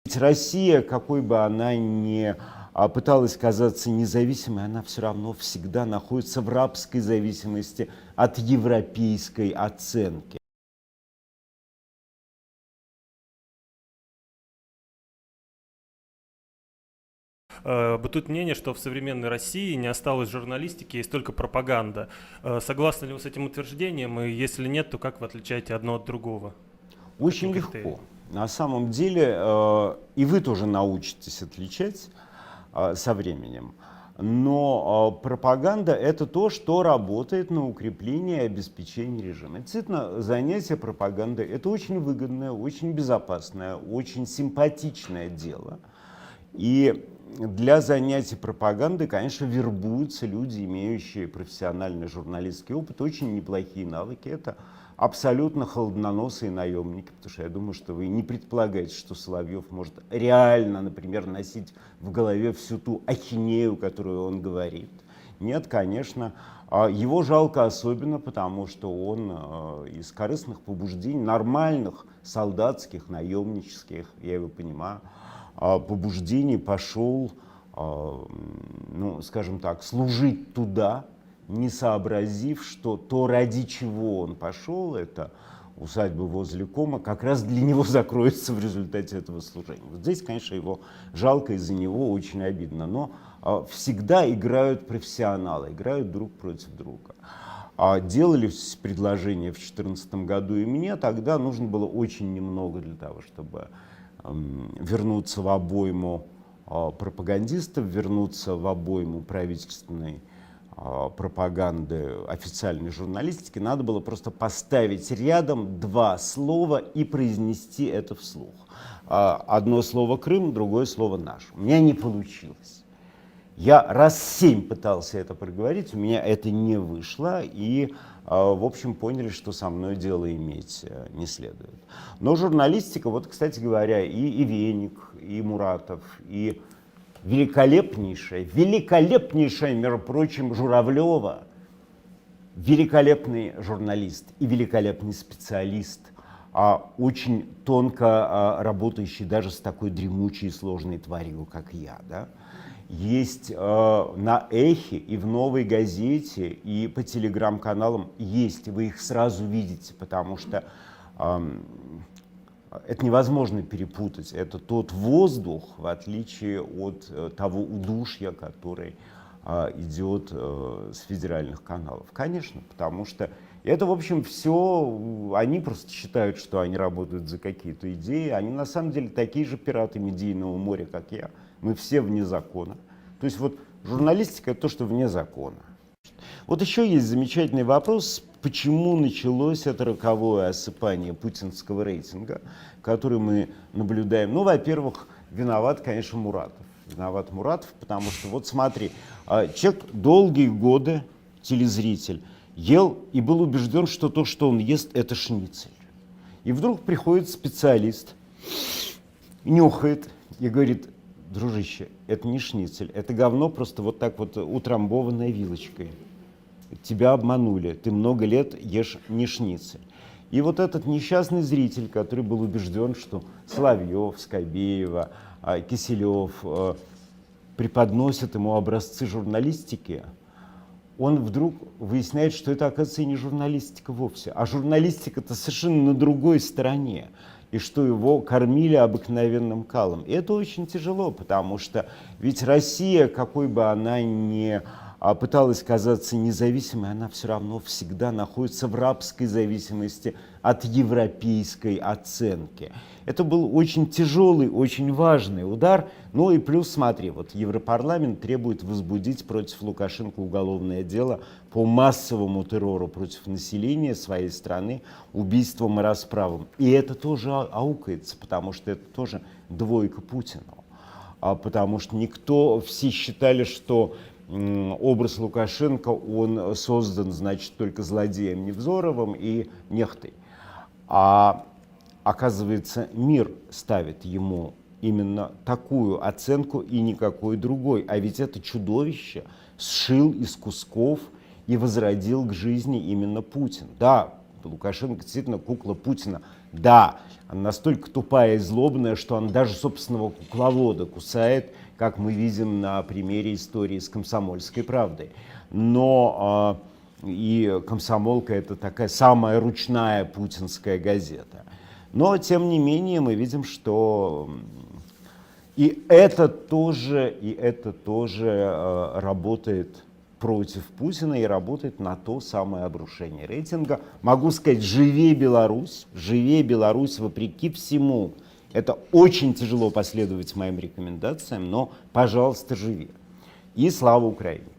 Ведь Россия, какой бы она ни пыталась казаться независимой, она все равно всегда находится в рабской зависимости от европейской оценки. Бытует мнение, что в современной России не осталось журналистики, есть только пропаганда. Согласны ли вы с этим утверждением? И если нет, то как вы отличаете одно от другого? По каким Очень легко. критериям? На самом деле, и вы тоже научитесь отличать со временем. Но пропаганда — это то, что работает на укрепление и обеспечение режима. Действительно, занятие пропагандой — это очень выгодное, очень безопасное, очень симпатичное дело. И для занятий пропагандой, конечно, вербуются люди, имеющие профессиональный журналистский опыт, очень неплохие навыки. Это абсолютно холодноносые наемники, потому что я думаю, что вы не предполагаете, что Соловьев может реально, например, носить в голове всю ту ахинею, которую он говорит. Нет, конечно. Его жалко особенно, потому что он из корыстных побуждений, нормальных, солдатских, наемнических, я его понимаю, побуждений пошел, ну, скажем так, служить туда, не сообразив, что то, ради чего он пошел, это усадьба возле Кома, как раз для него закроется в результате этого служения. Вот здесь, конечно, его жалко, из-за него очень обидно, но всегда играют профессионалы, играют друг против друга. Делали предложение в 2014 году и мне, тогда нужно было очень немного для того, чтобы вернуться в обойму пропагандистов, вернуться в обойму правительственной пропаганды, официальной журналистики. Надо было просто поставить рядом два слова и произнести это вслух. Одно слово «Крым», другое слово «наш». У меня не получилось. Я раз 7 пытался это проговорить, у меня это не вышло, и, в общем, поняли, что со мной дело иметь не следует. Но журналистика, вот, кстати говоря, и Веник, и Муратов, и великолепнейшая, между прочим, Журавлева, великолепный журналист и великолепный специалист, очень тонко работающий даже с такой дремучей и сложной тварью, как я, да? Есть на Эхе и в Новой газете, и по телеграм-каналам есть, вы их сразу видите, потому что это невозможно перепутать. Это тот воздух, в отличие от того удушья, который идет с федеральных каналов. Конечно, потому что это, в общем, все, они просто считают, что они работают за какие-то идеи, они на самом деле такие же пираты медийного моря, как я. Мы все вне закона. То есть вот журналистика — это то, что вне закона. Вот еще есть замечательный вопрос, почему началось это роковое осыпание путинского рейтинга, который мы наблюдаем. Ну, во-первых, виноват, конечно, Муратов. Виноват Муратов, потому что, вот смотри, человек долгие годы, телезритель, ел и был убежден, что то, что он ест, это шницель. И вдруг приходит специалист, нюхает и говорит: дружище, это не шницель, это говно просто вот так вот утрамбованное вилочкой. Тебя обманули, ты много лет ешь не шницель. И вот этот несчастный зритель, который был убежден, что Соловьев, Скобеева, Киселев преподносят ему образцы журналистики, он вдруг выясняет, что это, оказывается, и не журналистика вовсе, а журналистика-то совершенно на другой стороне, и что его кормили обыкновенным калом. И это очень тяжело, потому что ведь Россия, какой бы она ни пыталась казаться независимой, она все равно всегда находится в рабской зависимости от европейской оценки. Это был очень тяжелый, очень важный удар. Ну и плюс, смотри, вот Европарламент требует возбудить против Лукашенко уголовное дело по массовому террору против населения своей страны, убийствам и расправам. И это тоже аукается, потому что это тоже двойка Путину. Потому что все считали, что образ Лукашенко, он создан, значит, только злодеем Невзоровым и Нехтой. А оказывается, мир ставит ему именно такую оценку и никакой другой. А ведь это чудовище сшил из кусков и возродил к жизни именно Путин. Да, Лукашенко действительно кукла Путина. Да, она настолько тупая и злобная, что он даже собственного кукловода кусает, как мы видим на примере истории с «Комсомольской правдой». Но и «Комсомолка» — это такая самая ручная путинская газета. Но, тем не менее, мы видим, что и это тоже работает против Путина и работает на то самое обрушение рейтинга. Могу сказать, живее Беларусь вопреки всему. Это очень тяжело последовать моим рекомендациям, но, пожалуйста, живи. И слава Украине!